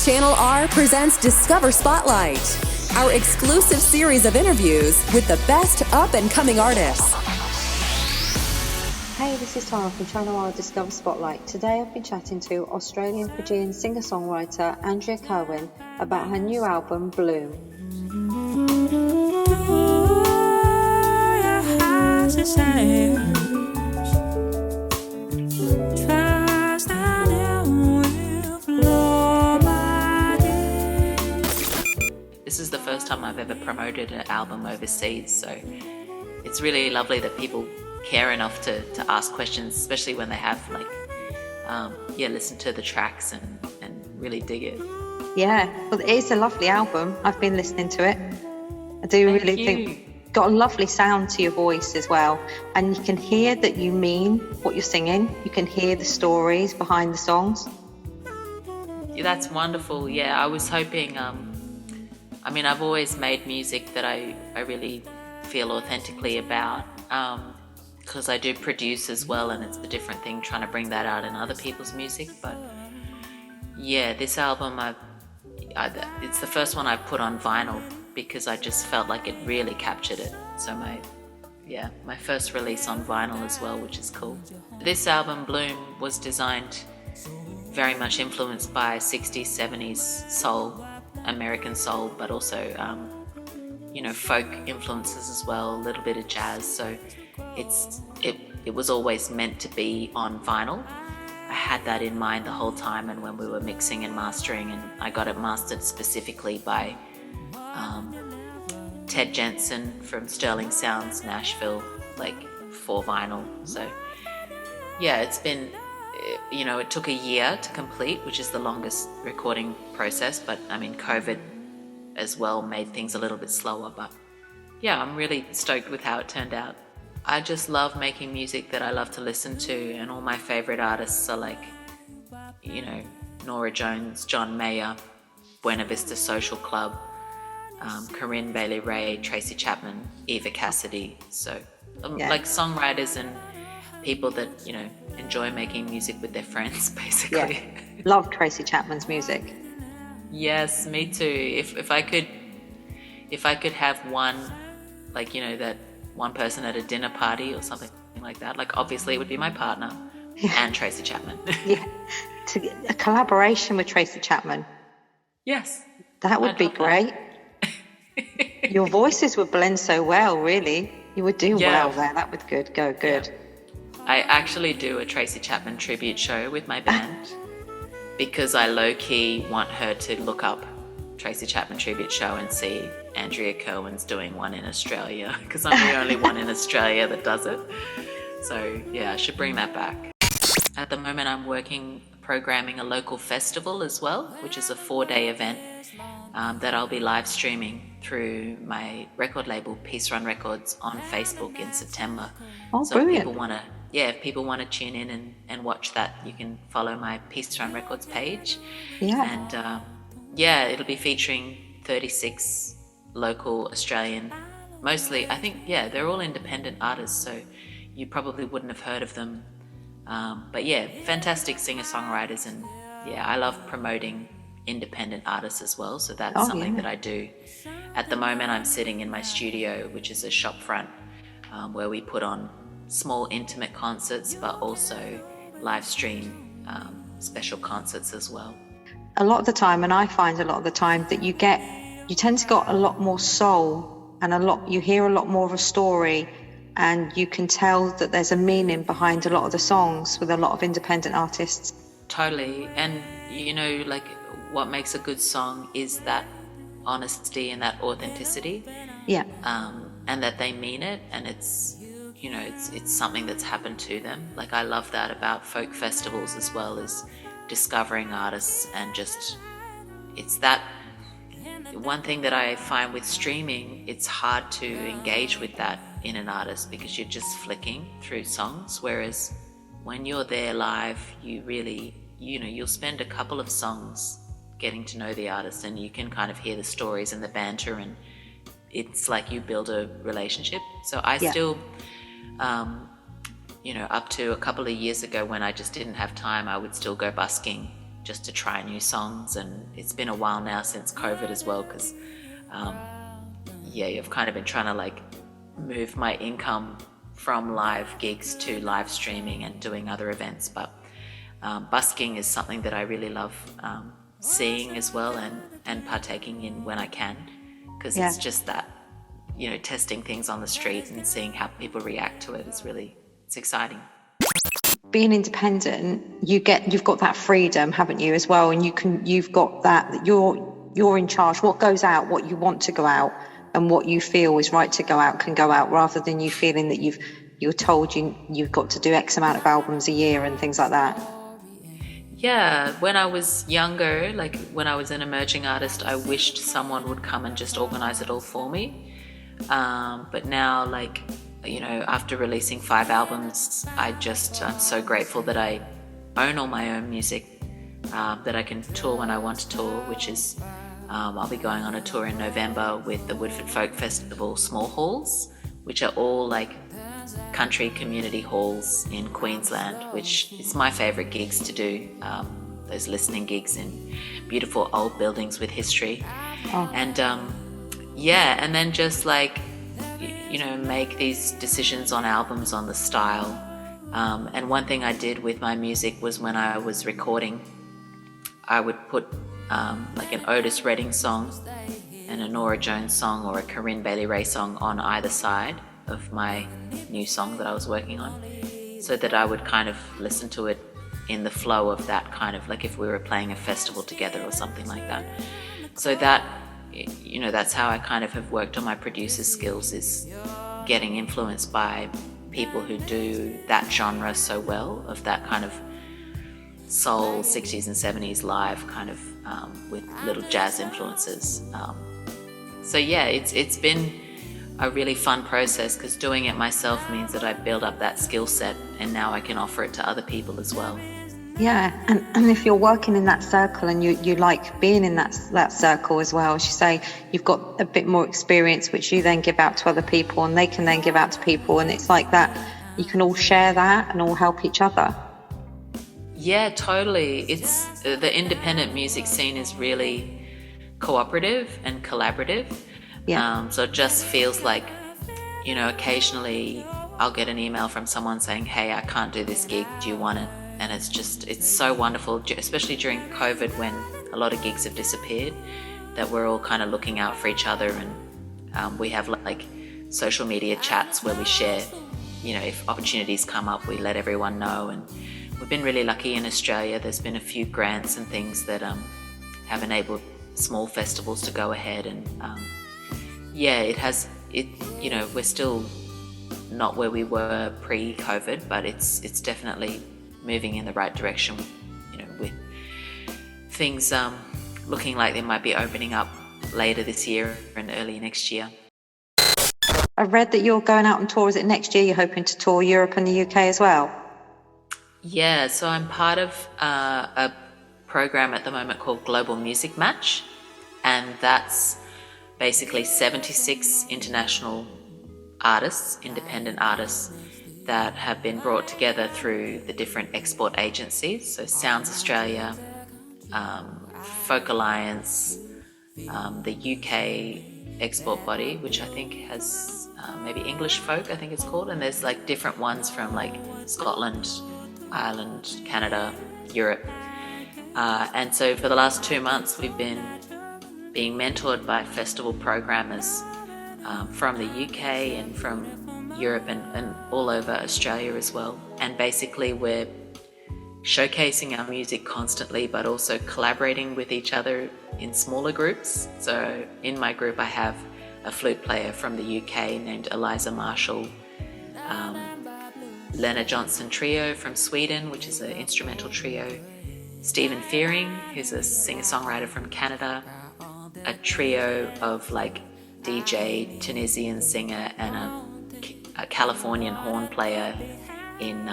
Channel R presents Discover Spotlight, our exclusive series of interviews with the best up-and-coming artists. Hey, this is Tara from Channel R Discover Spotlight. Today I've been chatting to Australian-Fijian singer-songwriter Andrea Kirwin about her new album, Bloom. This is the first time I've ever promoted an album overseas, so it's really lovely that people care enough to ask questions, especially when they have listen to the tracks and really dig it. Yeah, well, it is a lovely album. I've been listening to it. I do really think got a lovely sound to your voice as well, and you can hear that you mean what you're singing. You can hear the stories behind the songs. That's wonderful. Yeah, I was hoping. I've always made music that I really feel authentically about, because I do produce as well, and it's a different thing trying to bring that out in other people's music. But yeah, this album, it's the first one I've put on vinyl because I just felt like it really captured it. So my first release on vinyl as well, which is cool. This album, Bloom, was designed very much influenced by 60s, 70s soul, American soul, but also folk influences as well, a little bit of jazz. So it was always meant to be on vinyl. I had that in mind the whole time, and when we were mixing and mastering, and I got it mastered specifically by Ted Jensen from Sterling Sounds, Nashville, for vinyl. So yeah, it's been, it took a year to complete, which is the longest recording process, but COVID as well made things a little bit slower. But yeah, I'm really stoked with how it turned out. I just love making music that I love to listen to, and all my favorite artists are Norah Jones, John Mayer, Buena Vista Social Club, Corinne Bailey Rae, Tracy Chapman, Eva Cassidy. So songwriters and people that enjoy making music with their friends, basically. Yeah. Love Tracy Chapman's music. Yes, me too. If I could have one, that one person at a dinner party or something like that, obviously it would be my partner and Tracy Chapman. Yeah, a collaboration with Tracy Chapman. Yes, that would be great. Your voices would blend so well, really. You would do well there. That would go good. Yeah. I actually do a Tracy Chapman tribute show with my band because I low-key want her to look up Tracy Chapman tribute show and see Andrea Kirwin's doing one in Australia, because I'm the only one in Australia that does it. So yeah, I should bring that back. At the moment I'm programming a local festival as well, which is a 4-day event that I'll be live streaming through my record label Peace Run Records on Facebook in September. Oh, so brilliant. if people want to tune in and watch that, you can follow my Peace Run Records page. Yeah. And it'll be featuring 36 local Australian, mostly, I think, they're all independent artists, so you probably wouldn't have heard of them. But yeah, fantastic singer-songwriters, and I love promoting independent artists as well, so that's something that I do. At the moment I'm sitting in my studio, which is a shop front, where we put on small intimate concerts, but also live stream special concerts as well. A lot of the time, and I find a lot of the time that you tend to get a lot more soul, and you hear a lot more of a story, and you can tell that there's a meaning behind a lot of the songs with a lot of independent artists. Totally. And what makes a good song is that honesty and that authenticity. Yeah. And that they mean it, and it's something that's happened to them. I love that about folk festivals as well, as discovering artists, and just, it's that one thing that I find with streaming, it's hard to engage with that in an artist because you're just flicking through songs, whereas when you're there live, you really, you'll spend a couple of songs getting to know the artist, and you can kind of hear the stories and the banter, and it's like you build a relationship. So I still, up to a couple of years ago when I just didn't have time, I would still go busking just to try new songs. And it's been a while now since COVID as well, because I've kind of been trying to like move my income from live gigs to live streaming and doing other events. But busking is something that I really love seeing as well, and partaking in when I can, because it's just that, you know, testing things on the street and seeing how people react to it is really, it's exciting. Being independent, you've got that freedom, haven't you, as well? And you've got that you're in charge. What goes out, what you want to go out, and what you feel is right to go out can go out, rather than you feeling that you're told you've got to do X amount of albums a year and things like that. Yeah, when I was younger, like when I was an emerging artist, I wished someone would come and just organize it all for me. But now, like, you know, after releasing 5 albums, I'm so grateful that I own all my own music, that I can tour when I want to tour, which is, I'll be going on a tour in November with the Woodford Folk Festival small halls, which are all like country community halls in Queensland, which is my favourite gigs to do, those listening gigs in beautiful old buildings with history. And and then just like, you know, make these decisions on albums, on the style. And one thing I did with my music was, when I was recording, I would put like an Otis Redding song and a Norah Jones song or a Corinne Bailey Rae song on either side of my new song that I was working on, so that I would kind of listen to it in the flow of that, kind of like if we were playing a festival together or something like that. So that, you know, that's how I kind of have worked on my producer skills, is getting influenced by people who do that genre so well, of that kind of soul 60s and 70s live kind of, with little jazz influences. So yeah, it's been a really fun process, because doing it myself means that I build up that skill set, and now I can offer it to other people as well. Yeah, and if you're working in that circle and you like being in that circle as well, as you say, you've got a bit more experience, which you then give out to other people, and they can then give out to people, and it's like that, you can all share that and all help each other. Yeah, totally. It's the independent music scene is really cooperative and collaborative. Yeah. So it just feels like, you know, occasionally I'll get an email from someone saying, hey, I can't do this gig, do you want it? And it's so wonderful, especially during COVID, when a lot of gigs have disappeared, that we're all kind of looking out for each other. And we have like social media chats where we share, you know, if opportunities come up, we let everyone know. And we've been really lucky in Australia. There's been a few grants and things that have enabled small festivals to go ahead. And you know, we're still not where we were pre-COVID, but it's definitely moving in the right direction, you know, with things looking like they might be opening up later this year and early next year. I read that you're going out on tour. Is it next year you're hoping to tour Europe and the UK as well? Yeah, so I'm part of a program at the moment called Global Music Match, and that's basically 76 international artists, independent artists, that have been brought together through the different export agencies. So Sounds Australia, Folk Alliance, the UK export body, which I think has maybe English Folk, I think it's called. And there's like different ones from like Scotland, Ireland, Canada, Europe. And so for the last 2 months, we've been being mentored by festival programmers from the UK and from Europe and all over Australia as well. And basically we're showcasing our music constantly, but also collaborating with each other in smaller groups. So in my group I have a flute player from the UK named Eliza Marshall, Lena Johnson Trio from Sweden, which is an instrumental trio, Stephen Fearing, who's a singer-songwriter from Canada, a trio of like DJ, Tunisian singer, and a Californian horn player in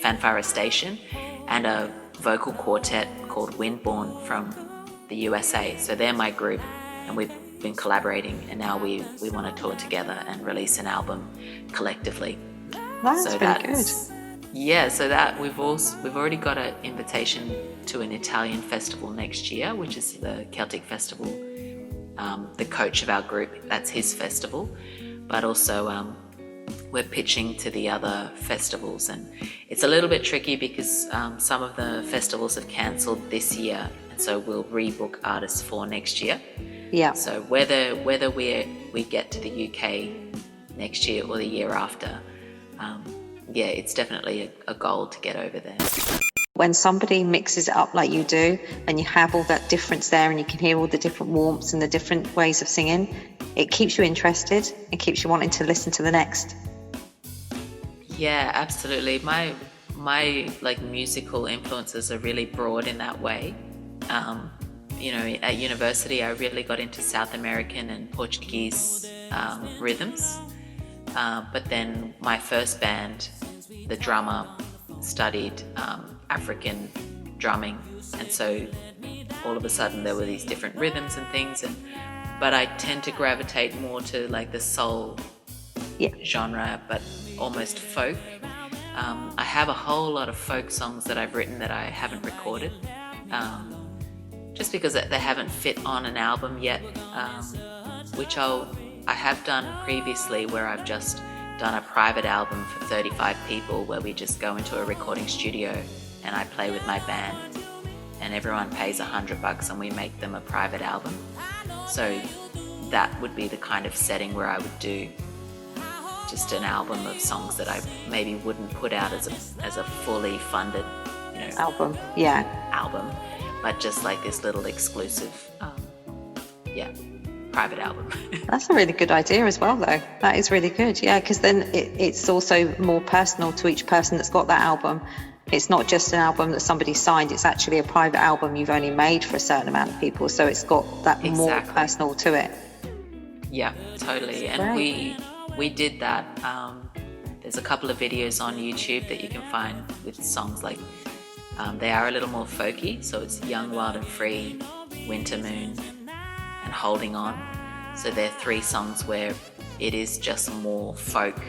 Fanfara Station, and a vocal quartet called Windborne from the USA. So they're my group, and we've been collaborating, and now we want to tour together and release an album collectively. That's good. Yeah, so that we've already got an invitation to an Italian festival next year, which is the Celtic Festival. The coach of our group, that's his festival, but also we're pitching to the other festivals, and it's a little bit tricky because some of the festivals have cancelled this year, and so we'll rebook artists for next year. Yeah. So whether we get to the UK next year or the year after, yeah, it's definitely a goal to get over there. When somebody mixes it up like you do, and you have all that difference there, and you can hear all the different warmths and the different ways of singing, it keeps you interested. It keeps you wanting to listen to the next. Yeah, absolutely. My like musical influences are really broad in that way. You know, at university, I really got into South American and Portuguese rhythms. But then my first band, the drummer studied African drumming, and so all of a sudden there were these different rhythms and things, but I tend to gravitate more to like the soul genre, but almost folk. I have a whole lot of folk songs that I've written that I haven't recorded, just because they haven't fit on an album yet, which I have done previously, where I've just done a private album for 35 people where we just go into a recording studio and I play with my band, and everyone pays $100 and we make them a private album. So that would be the kind of setting where I would do just an album of songs that I maybe wouldn't put out as a fully funded, you know, Album. but just like this little exclusive, private album. That's a really good idea as well, though. That is really good, yeah, because then it's also more personal to each person that's got that album. It's not just an album that somebody signed, it's actually a private album you've only made for a certain amount of people, so it's got that more personal to it. Yeah, totally. And we did that. There's a couple of videos on YouTube that you can find with songs like, they are a little more folky, so it's Young, Wild and Free, Winter Moon, and Holding On. So they're 3 songs where it is just more folk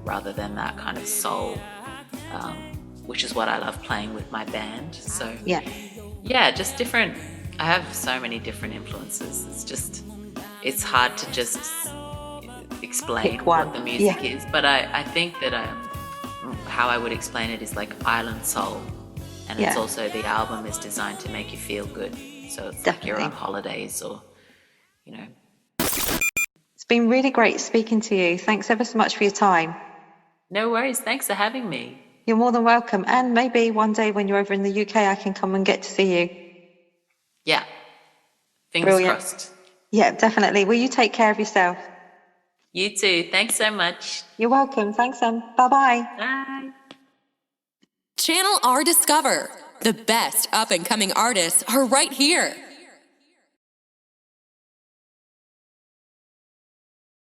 rather than that kind of soul, which is what I love playing with my band. So yeah, just different. I have so many different influences. It's hard to just explain what the music is, but I think that how I would explain it is like island soul, and it's also, the album is designed to make you feel good, so it's like you're on holidays, or you know. It's been really great speaking to you. Thanks ever so much for your time. No worries. Thanks for having me. You're more than welcome, and maybe one day when you're over in the UK I can come and get to see you. Yeah, fingers crossed. Yeah, definitely. Will you take care of yourself? You too. Thanks so much. You're welcome. Thanks, Em. Bye-bye. Bye. Channel R Discover. The best up and coming artists are right here.